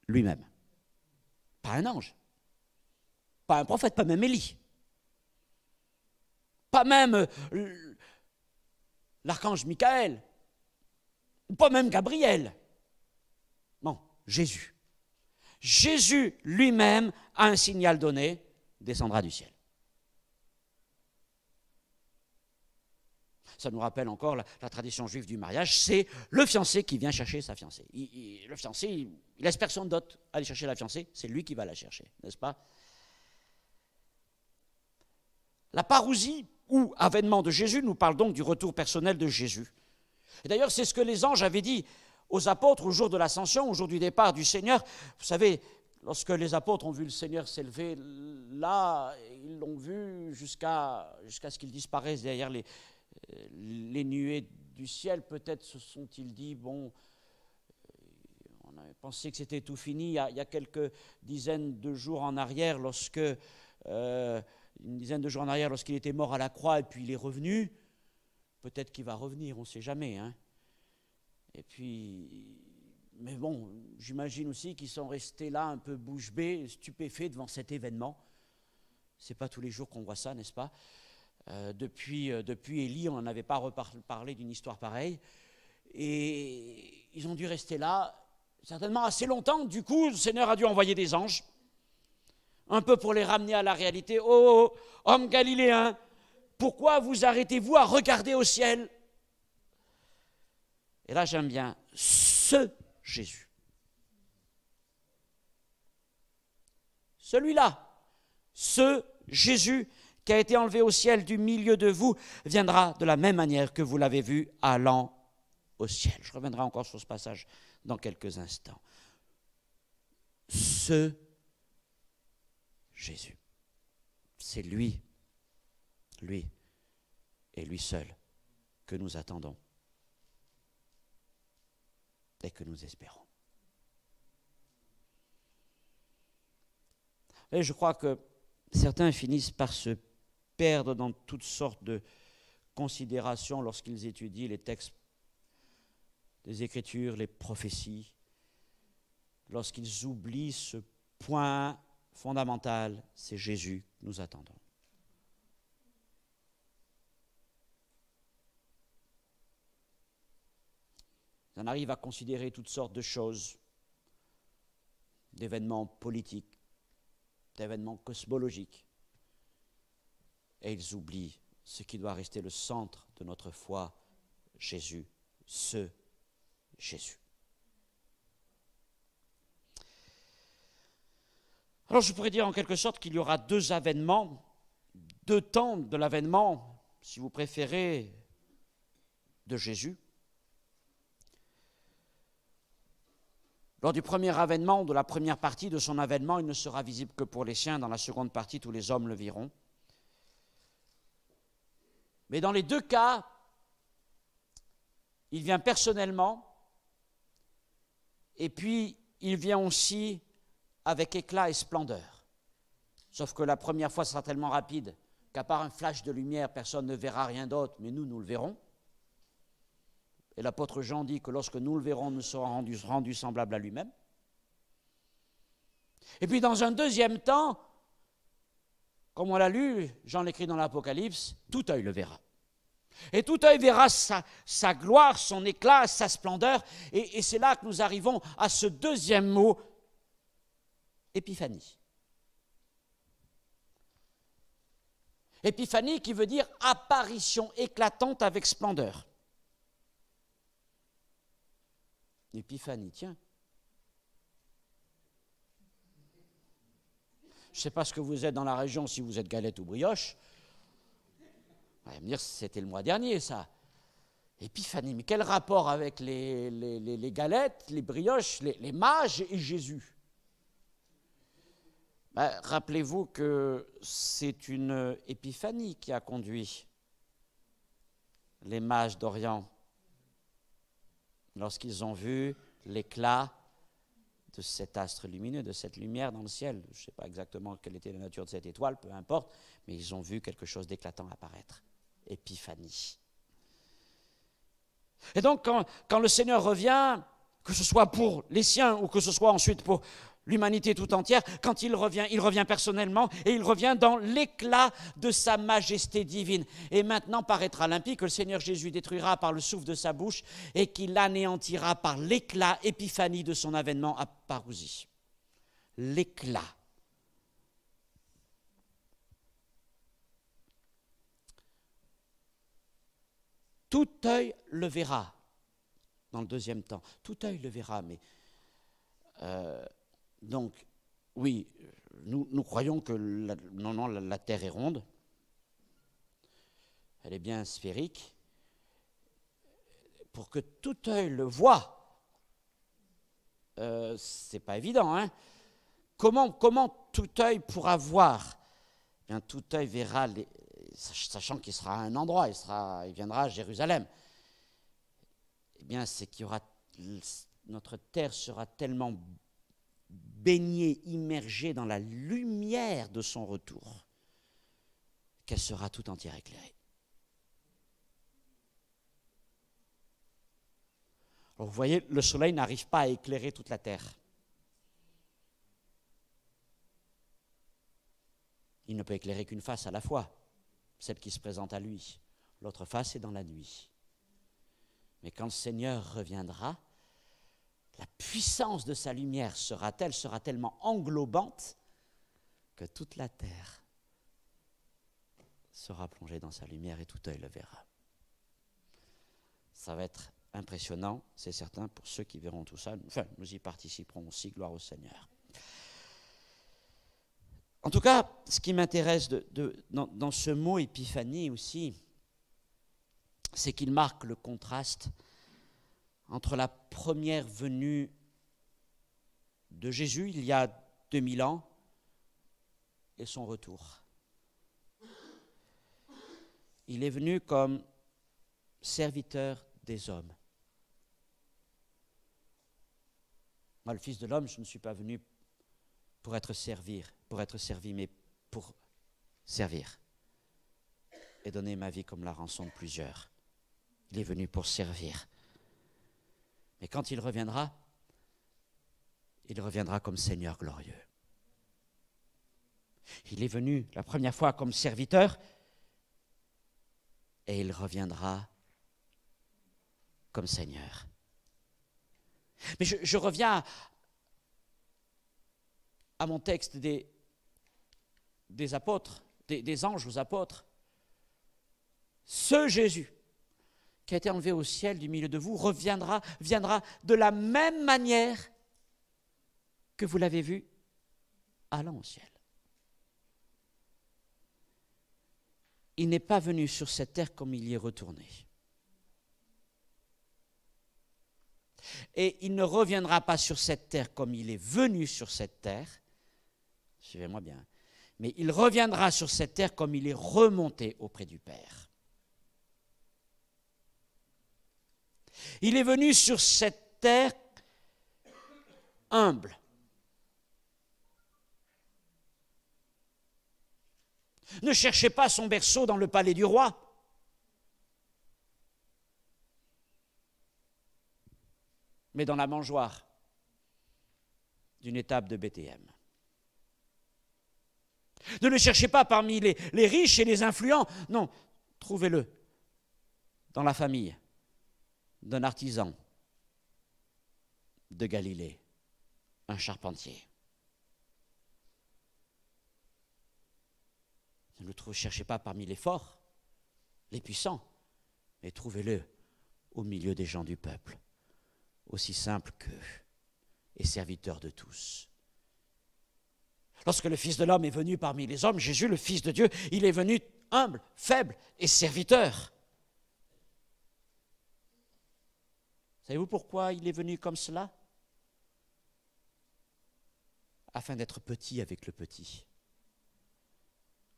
Speaker 1: lui-même. Pas un ange, pas un prophète, pas même Élie, pas même l'archange Michael, ou pas même Gabriel. Non, Jésus. Jésus lui-même a un signal donné, descendra du ciel. Ça nous rappelle encore la tradition juive du mariage, c'est le fiancé qui vient chercher sa fiancée. Le fiancé, il laisse personne d'autre aller chercher la fiancée, c'est lui qui va la chercher, n'est-ce pas? La parousie ou avènement de Jésus nous parle donc du retour personnel de Jésus. Et d'ailleurs, c'est ce que les anges avaient dit aux apôtres au jour de l'ascension, au jour du départ du Seigneur. Vous savez, lorsque les apôtres ont vu le Seigneur s'élever là, ils l'ont vu jusqu'à ce qu'il disparaisse derrière les nuées du ciel. Peut-être se sont-ils dit, bon, on avait pensé que c'était tout fini. Il y a quelques dizaines de jours en arrière, lorsque une dizaine de jours en arrière lorsqu'il était mort à la croix et puis il est revenu. Peut-être qu'il va revenir, on ne sait jamais. Hein. Et puis, mais bon, j'imagine aussi qu'ils sont restés là un peu bouche bée, stupéfaits devant cet événement. Ce n'est pas tous les jours qu'on voit ça, n'est-ce pas? Depuis Élie, on n'en avait pas reparlé d'une histoire pareille. Et ils ont dû rester là, certainement assez longtemps. Du coup, le Seigneur a dû envoyer des anges, un peu pour les ramener à la réalité. « Oh, hommes galiléens, pourquoi vous arrêtez-vous à regarder au ciel ?» Et là, j'aime bien ce Jésus. Celui-là, ce Jésus qui a été enlevé au ciel du milieu de vous, viendra de la même manière que vous l'avez vu allant au ciel. Je reviendrai encore sur ce passage dans quelques instants. Ce Jésus, c'est lui et lui seul que nous attendons et que nous espérons. Et je crois que certains finissent par se perdre dans toutes sortes de considérations lorsqu'ils étudient les textes des Écritures, les prophéties, lorsqu'ils oublient ce point fondamental, c'est Jésus que nous attendons. On arrive à considérer toutes sortes de choses, d'événements politiques, d'événements cosmologiques, et ils oublient ce qui doit rester le centre de notre foi, Jésus, ce Jésus. Alors je pourrais dire en quelque sorte qu'il y aura deux avènements, deux temps de l'avènement, si vous préférez, de Jésus. Lors du premier avènement, de la première partie de son avènement, il ne sera visible que pour les siens. Dans la seconde partie, tous les hommes le verront. Mais dans les deux cas, il vient personnellement, et puis il vient aussi avec éclat et splendeur. Sauf que la première fois, ce sera tellement rapide qu'à part un flash de lumière, personne ne verra rien d'autre, mais nous le verrons. Et l'apôtre Jean dit que lorsque nous le verrons, nous serons rendus semblables à lui-même. Et puis dans un deuxième temps, comme on l'a lu, Jean l'écrit dans l'Apocalypse, tout œil le verra. Et tout œil verra sa gloire, son éclat, sa splendeur. Et c'est là que nous arrivons à ce deuxième mot, épiphanie. Épiphanie qui veut dire apparition éclatante avec splendeur. Épiphanie, tiens. Je ne sais pas ce que vous êtes dans la région, si vous êtes galette ou brioche. Vous allez me dire, c'était le mois dernier, ça. Épiphanie, mais quel rapport avec les galettes, les brioches, les mages et Jésus? Rappelez-vous que c'est une épiphanie qui a conduit les mages d'Orient lorsqu'ils ont vu l'éclat de cet astre lumineux, de cette lumière dans le ciel. Je ne sais pas exactement quelle était la nature de cette étoile, peu importe, mais ils ont vu quelque chose d'éclatant apparaître. Épiphanie. Et donc, quand le Seigneur revient, que ce soit pour les siens ou que ce soit ensuite pour l'humanité tout entière, quand il revient personnellement et il revient dans l'éclat de sa majesté divine. Et maintenant paraîtra limpide que le Seigneur Jésus détruira par le souffle de sa bouche et qu'il anéantira par l'éclat, épiphanie de son avènement à parousie. L'éclat. Tout œil le verra dans le deuxième temps. Tout œil le verra, mais... donc, oui, nous croyons que la Terre est ronde. Elle est bien sphérique. Pour que tout œil le voie, c'est pas évident, hein? Comment tout œil pourra voir? Bien, tout œil verra, sachant qu'il sera à un endroit, il viendra à Jérusalem. Eh bien, c'est qu'il y aura... Notre terre sera tellement baignée, immergée dans la lumière de son retour, qu'elle sera tout entière éclairée. Alors vous voyez, le soleil n'arrive pas à éclairer toute la terre. Il ne peut éclairer qu'une face à la fois, celle qui se présente à lui. L'autre face est dans la nuit. Mais quand le Seigneur reviendra, la puissance de sa lumière sera tellement englobante que toute la terre sera plongée dans sa lumière et tout œil le verra. Ça va être impressionnant, c'est certain, pour ceux qui verront tout ça. Enfin, nous y participerons aussi, gloire au Seigneur. En tout cas, ce qui m'intéresse dans ce mot épiphanie aussi, c'est qu'il marque le contraste entre la première venue de Jésus, il y a 2000 ans, et son retour. Il est venu comme serviteur des hommes. Moi, le Fils de l'homme, je ne suis pas venu pour être servi, mais pour servir et donner ma vie comme la rançon de plusieurs. Il est venu pour servir. Mais quand il reviendra comme Seigneur glorieux. Il est venu la première fois comme serviteur et il reviendra comme Seigneur. Mais je reviens à mon texte des apôtres, des anges aux apôtres. Ce Jésus qui a été enlevé au ciel du milieu de vous viendra de la même manière que vous l'avez vu allant au ciel. Il n'est pas venu sur cette terre comme il y est retourné. Et il ne reviendra pas sur cette terre comme il est venu sur cette terre. Suivez-moi bien. Mais il reviendra sur cette terre comme il est remonté auprès du Père. Il est venu sur cette terre humble. Ne cherchez pas son berceau dans le palais du roi. Mais dans la mangeoire d'une étape de Bethléem. Ne le cherchez pas parmi les riches et les influents. Non, trouvez-le dans la famille d'un artisan de Galilée, un charpentier. Ne le cherchez pas parmi les forts, les puissants, mais trouvez-le au milieu des gens du peuple, aussi simple qu'eux et serviteur de tous. Lorsque le Fils de l'homme est venu parmi les hommes, Jésus, le Fils de Dieu, il est venu humble, faible et serviteur. Savez-vous pourquoi il est venu comme cela? Afin d'être petit avec le petit.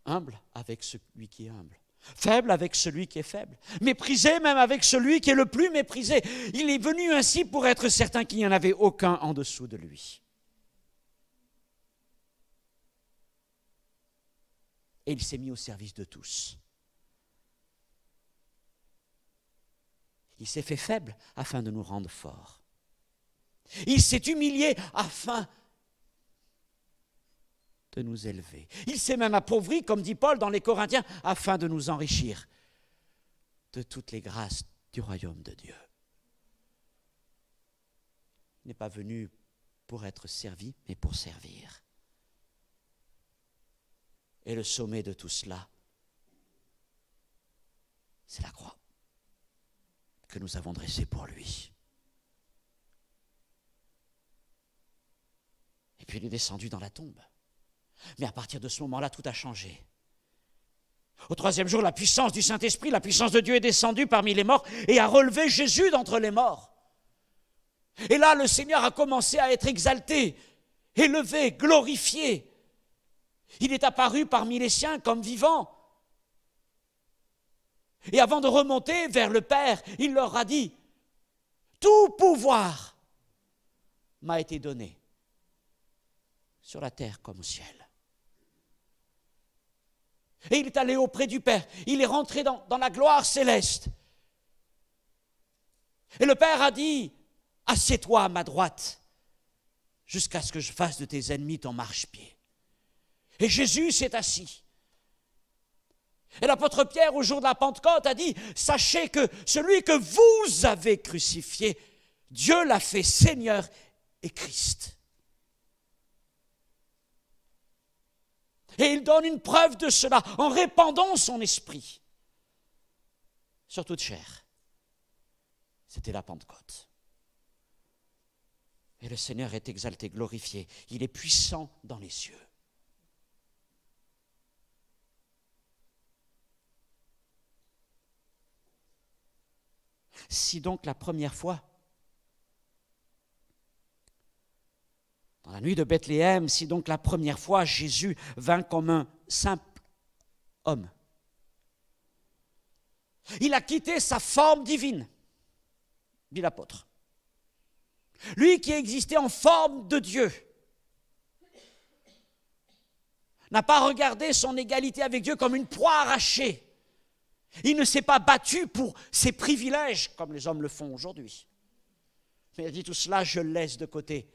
Speaker 1: Humble avec celui qui est humble. Faible avec celui qui est faible. Méprisé même avec celui qui est le plus méprisé. Il est venu ainsi pour être certain qu'il n'y en avait aucun en dessous de lui. Et il s'est mis au service de tous. Il s'est fait faible afin de nous rendre forts. Il s'est humilié afin de nous élever. Il s'est même appauvri, comme dit Paul dans les Corinthiens, afin de nous enrichir de toutes les grâces du royaume de Dieu. Il n'est pas venu pour être servi, mais pour servir. Et le sommet de tout cela, c'est la croix que nous avons dressée pour lui. Et puis il est descendu dans la tombe. Mais à partir de ce moment-là, tout a changé. Au troisième jour, la puissance du Saint-Esprit, la puissance de Dieu est descendue parmi les morts et a relevé Jésus d'entre les morts. Et là, le Seigneur a commencé à être exalté, élevé, glorifié. Il est apparu parmi les siens comme vivant. Et avant de remonter vers le Père, il leur a dit « Tout pouvoir m'a été donné sur la terre comme au ciel. » Et il est allé auprès du Père. Il est rentré dans la gloire céleste. Et le Père a dit, assieds-toi à ma droite, jusqu'à ce que je fasse de tes ennemis ton marchepied. Et Jésus s'est assis. Et l'apôtre Pierre, au jour de la Pentecôte, a dit, sachez que celui que vous avez crucifié, Dieu l'a fait Seigneur et Christ. Et il donne une preuve de cela en répandant son esprit sur toute chair. C'était la Pentecôte. Et le Seigneur est exalté, glorifié. Il est puissant dans les cieux. Si donc la première fois, dans la nuit de Bethléem, si donc la première fois Jésus vint comme un simple homme, il a quitté sa forme divine, dit l'apôtre. Lui qui existait en forme de Dieu, n'a pas regardé son égalité avec Dieu comme une proie arrachée. Il ne s'est pas battu pour ses privilèges comme les hommes le font aujourd'hui. Mais il a dit tout cela, je le laisse de côté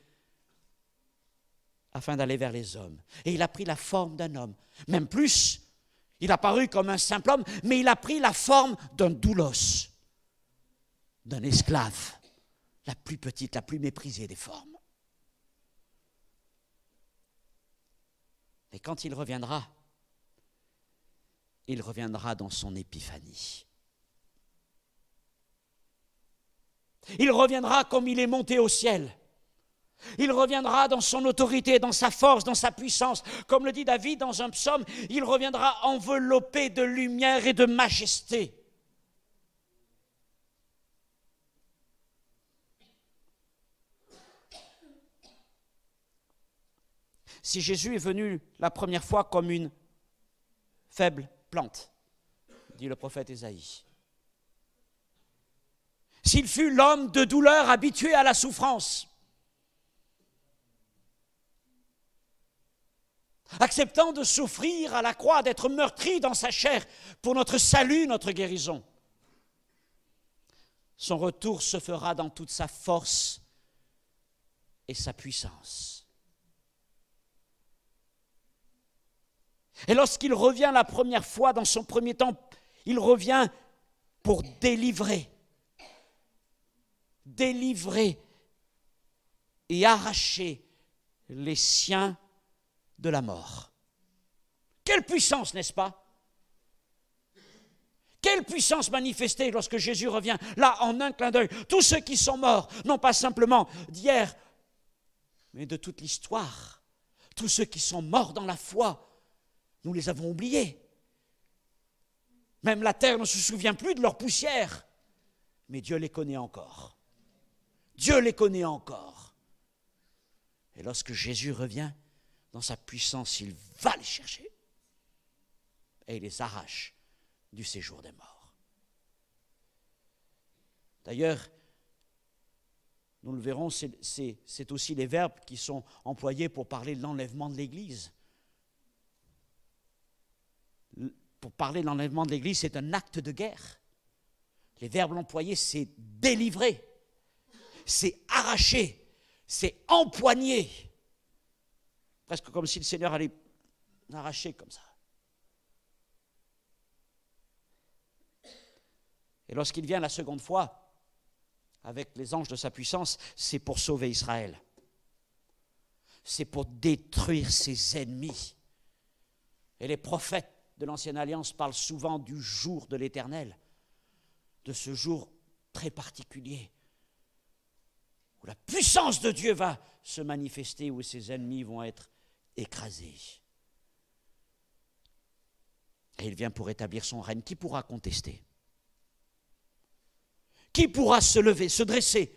Speaker 1: afin d'aller vers les hommes. Et il a pris la forme d'un homme. Même plus, il a paru comme un simple homme, mais il a pris la forme d'un doulos, d'un esclave, la plus petite, la plus méprisée des formes. Et quand il reviendra dans son épiphanie. Il reviendra comme il est monté au ciel. Il reviendra dans son autorité, dans sa force, dans sa puissance. Comme le dit David dans un psaume, il reviendra enveloppé de lumière et de majesté. Si Jésus est venu la première fois comme une faible plante, dit le prophète Ésaïe. S'il fut l'homme de douleur habitué à la souffrance, acceptant de souffrir à la croix, d'être meurtri dans sa chair pour notre salut, notre guérison, son retour se fera dans toute sa force et sa puissance. Et lorsqu'il revient la première fois dans son premier temps, il revient pour délivrer et arracher les siens de la mort. Quelle puissance, n'est-ce pas? Quelle puissance manifestée lorsque Jésus revient, là, en un clin d'œil. Tous ceux qui sont morts, non pas simplement d'hier, mais de toute l'histoire. Tous ceux qui sont morts dans la foi, nous les avons oubliés. Même la terre ne se souvient plus de leur poussière. Mais Dieu les connaît encore. Dieu les connaît encore. Et lorsque Jésus revient, dans sa puissance, il va les chercher. Et il les arrache du séjour des morts. D'ailleurs, nous le verrons, c'est aussi les verbes qui sont employés pour parler de l'enlèvement de l'Église. Pour parler de l'enlèvement de l'Église, c'est un acte de guerre. Les verbes employés, c'est délivrer, c'est arracher, c'est empoigner. Presque comme si le Seigneur allait arracher comme ça. Et lorsqu'il vient la seconde fois, avec les anges de sa puissance, c'est pour sauver Israël. C'est pour détruire ses ennemis. Et les prophètes de l'Ancienne Alliance parlent souvent du jour de l'Éternel, de ce jour très particulier, où la puissance de Dieu va se manifester, où ses ennemis vont être écrasés. Et il vient pour établir son règne. Qui pourra contester? Qui pourra se lever, se dresser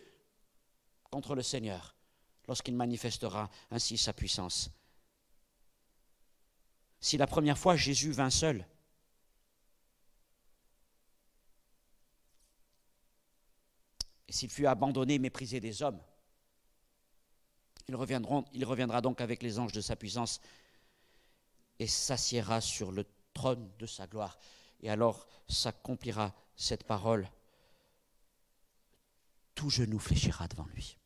Speaker 1: contre le Seigneur lorsqu'il manifestera ainsi sa puissance? Si la première fois Jésus vint seul, et s'il fut abandonné, méprisé des hommes, il reviendra donc avec les anges de sa puissance et s'assiera sur le trône de sa gloire. Et alors s'accomplira cette parole. Tout genou fléchira devant lui.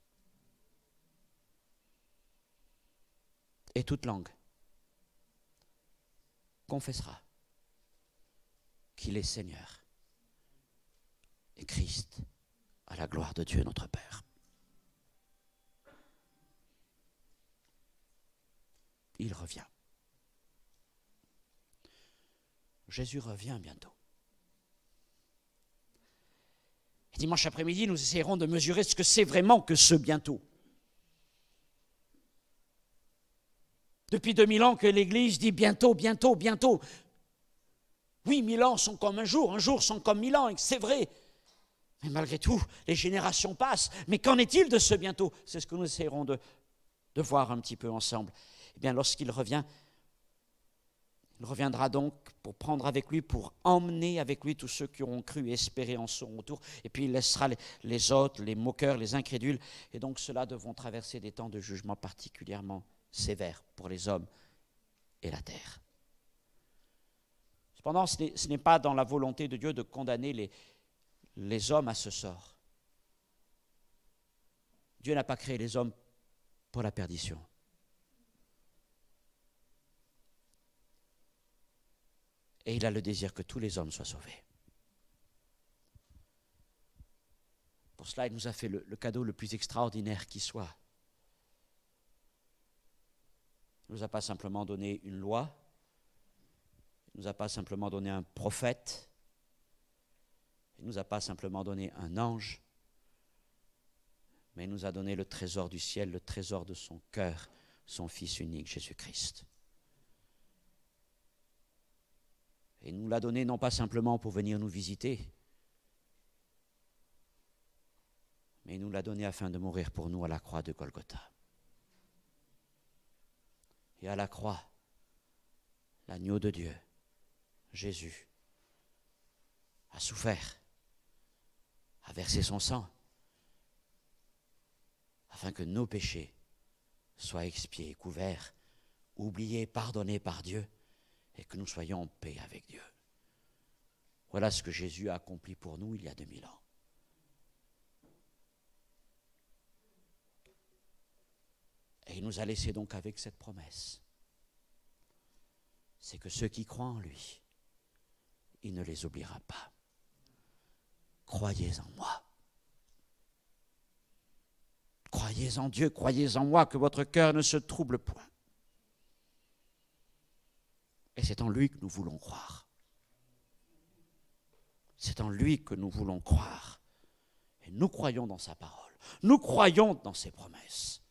Speaker 1: Et toute langue confessera qu'il est Seigneur et Christ à la gloire de Dieu notre Père. Il revient. Jésus revient bientôt. Et dimanche après-midi, nous essayerons de mesurer ce que c'est vraiment que ce bientôt. Depuis 2000 ans que l'Église dit bientôt, bientôt, bientôt. Oui, 1000 ans sont comme un jour sont comme 1000 ans, et c'est vrai. Mais malgré tout, les générations passent. Mais qu'en est-il de ce bientôt? C'est ce que nous essayerons de voir un petit peu ensemble. Eh bien, lorsqu'il revient, il reviendra donc pour prendre avec lui, pour emmener avec lui tous ceux qui auront cru et espéré en son retour. Et puis il laissera les autres, les moqueurs, les incrédules. Et donc ceux-là devront traverser des temps de jugement particulièrement sévères pour les hommes et la terre. Cependant, ce n'est pas dans la volonté de Dieu de condamner les hommes à ce sort. Dieu n'a pas créé les hommes pour la perdition. Et il a le désir que tous les hommes soient sauvés. Pour cela, il nous a fait le cadeau le plus extraordinaire qui soit. Il ne nous a pas simplement donné une loi, il ne nous a pas simplement donné un prophète, il ne nous a pas simplement donné un ange, mais il nous a donné le trésor du ciel, le trésor de son cœur, son Fils unique, Jésus-Christ. Et il nous l'a donné non pas simplement pour venir nous visiter, mais il nous l'a donné afin de mourir pour nous à la croix de Golgotha. Et à la croix, l'agneau de Dieu, Jésus, a souffert, a versé son sang, afin que nos péchés soient expiés, couverts, oubliés, pardonnés par Dieu, et que nous soyons en paix avec Dieu. Voilà ce que Jésus a accompli pour nous il y a 2000 ans. Et il nous a laissé donc avec cette promesse. C'est que ceux qui croient en lui, il ne les oubliera pas. Croyez en moi. Croyez en Dieu, croyez en moi, que votre cœur ne se trouble point. Et c'est en lui que nous voulons croire. C'est en lui que nous voulons croire. Et nous croyons dans sa parole. Nous croyons dans ses promesses.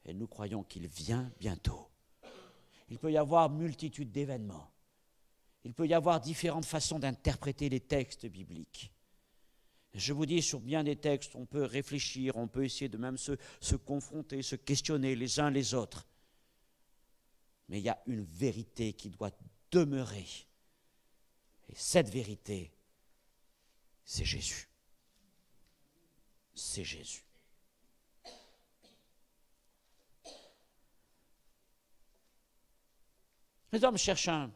Speaker 1: Et nous croyons qu'il vient bientôt. Il peut y avoir multitude d'événements. Il peut y avoir différentes façons d'interpréter les textes bibliques. Je vous dis, sur bien des textes, on peut réfléchir, on peut essayer de même se confronter, se questionner les uns les autres. Mais il y a une vérité qui doit demeurer. Et cette vérité, c'est Jésus. C'est Jésus. Les hommes cherchent un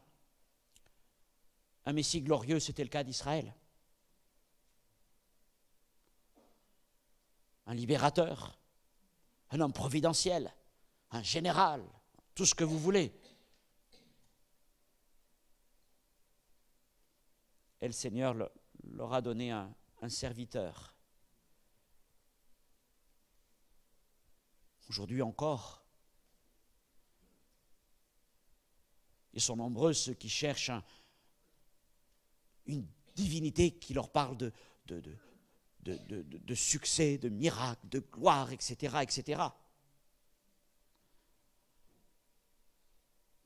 Speaker 1: Messie glorieux, c'était le cas d'Israël. Un libérateur, un homme providentiel, un général, tout ce que vous voulez. Et le Seigneur leur a donné un serviteur. Aujourd'hui encore, ils sont nombreux ceux qui cherchent une divinité qui leur parle de succès, de miracles, de gloire, etc., etc.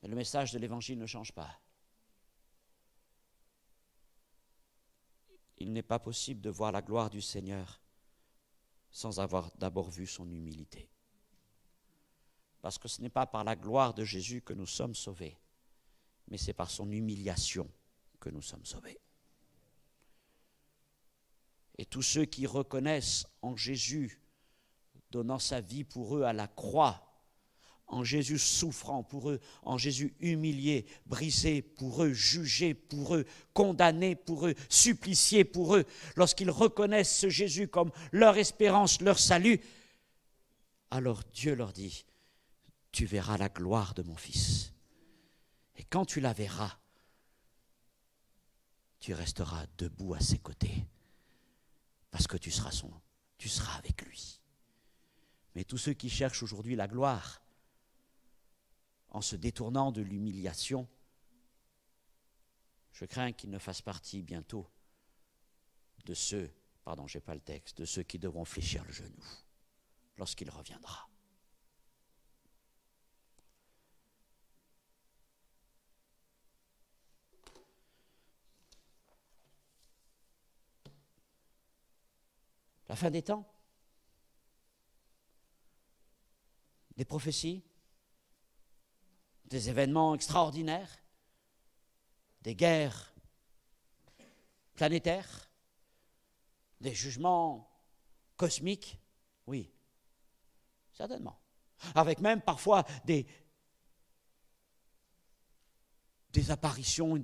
Speaker 1: Mais le message de l'Évangile ne change pas. Il n'est pas possible de voir la gloire du Seigneur sans avoir d'abord vu son humilité. Parce que ce n'est pas par la gloire de Jésus que nous sommes sauvés, mais c'est par son humiliation que nous sommes sauvés. Et tous ceux qui reconnaissent en Jésus, donnant sa vie pour eux à la croix, en Jésus souffrant pour eux, en Jésus humilié, brisé pour eux, jugé pour eux, condamné pour eux, supplicié pour eux, lorsqu'ils reconnaissent ce Jésus comme leur espérance, leur salut, alors Dieu leur dit, tu verras la gloire de mon Fils. Et quand tu la verras, tu resteras debout à ses côtés, parce que tu seras avec lui. Mais tous ceux qui cherchent aujourd'hui la gloire, en se détournant de l'humiliation, je crains qu'ils ne fassent partie bientôt de ceux, j'ai pas le texte, de ceux qui devront fléchir le genou lorsqu'il reviendra. La fin des temps, des prophéties, des événements extraordinaires, des guerres planétaires, des jugements cosmiques, oui, certainement. Avec même parfois des apparitions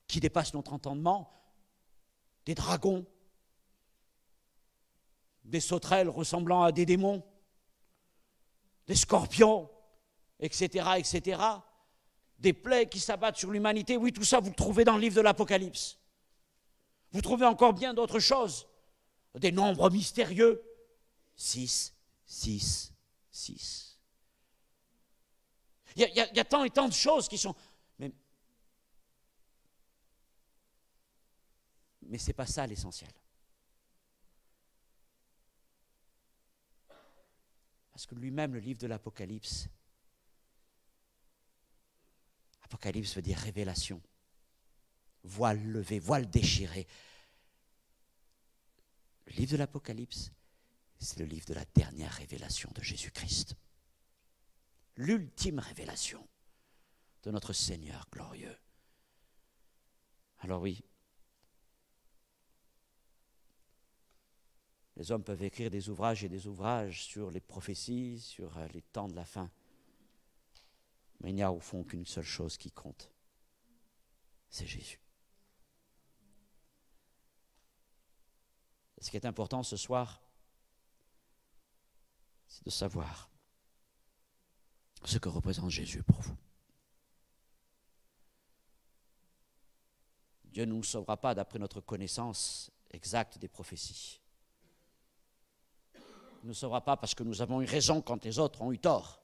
Speaker 1: qui dépassent notre entendement, des dragons, des sauterelles ressemblant à des démons, des scorpions, etc., etc., des plaies qui s'abattent sur l'humanité. Oui, tout ça, vous le trouvez dans le livre de l'Apocalypse. Vous trouvez encore bien d'autres choses, des nombres mystérieux. 6, 6, 6. Il y a tant et tant de choses qui sont... Mais ce n'est pas ça l'essentiel. Parce que lui-même, le livre de l'Apocalypse, Apocalypse veut dire révélation, voile levé, voile déchiré. Le livre de l'Apocalypse, c'est le livre de la dernière révélation de Jésus-Christ. L'ultime révélation de notre Seigneur glorieux. Alors oui, les hommes peuvent écrire des ouvrages et des ouvrages sur les prophéties, sur les temps de la fin. Mais il n'y a au fond qu'une seule chose qui compte. C'est Jésus. Et ce qui est important ce soir, c'est de savoir ce que représente Jésus pour vous. Dieu ne nous sauvera pas d'après notre connaissance exacte des prophéties. Il ne nous sauvera pas parce que nous avons eu raison quand les autres ont eu tort.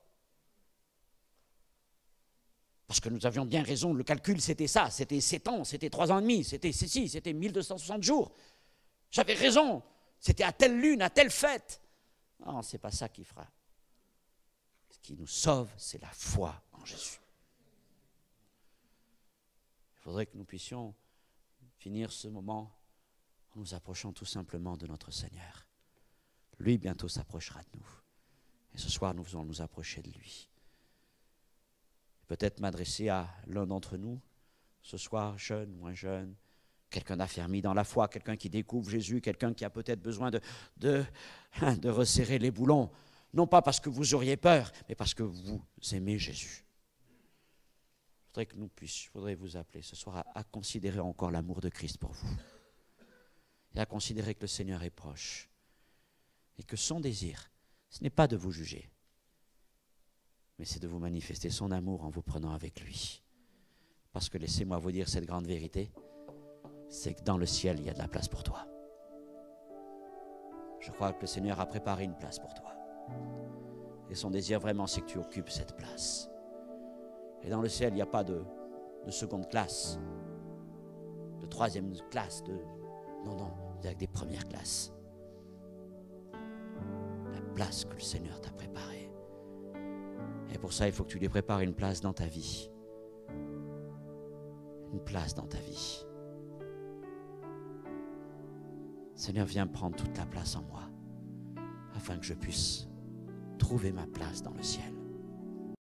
Speaker 1: Parce que nous avions bien raison, le calcul c'était ça, c'était 7 ans, c'était 3 ans et demi, c'était ceci, c'était 1260 jours. J'avais raison, c'était à telle lune, à telle fête. Non, ce n'est pas ça qui fera. Ce qui nous sauve, c'est la foi en Jésus. Il faudrait que nous puissions finir ce moment en nous approchant tout simplement de notre Seigneur. Lui, bientôt, s'approchera de nous. Et ce soir, nous allons nous approcher de lui. Peut-être m'adresser à l'un d'entre nous, ce soir, jeune, moins jeune, quelqu'un d'affermi dans la foi, quelqu'un qui découvre Jésus, quelqu'un qui a peut-être besoin de resserrer les boulons. Non pas parce que vous auriez peur, mais parce que vous aimez Jésus. Je voudrais vous appeler ce soir à considérer encore l'amour de Christ pour vous. Et à considérer que le Seigneur est proche. Et que son désir, ce n'est pas de vous juger, mais c'est de vous manifester son amour en vous prenant avec lui. Parce que laissez-moi vous dire cette grande vérité, c'est que dans le ciel, il y a de la place pour toi. Je crois que le Seigneur a préparé une place pour toi. Et son désir vraiment, c'est que tu occupes cette place. Et dans le ciel, il n'y a pas de seconde classe, de troisième classe, non, il y a que des premières classes. La place que le Seigneur t'a préparée. Et pour ça, il faut que tu lui prépares une place dans ta vie. Une place dans ta vie. Seigneur, viens prendre toute la place en moi, afin que je puisse trouver ma place dans le ciel.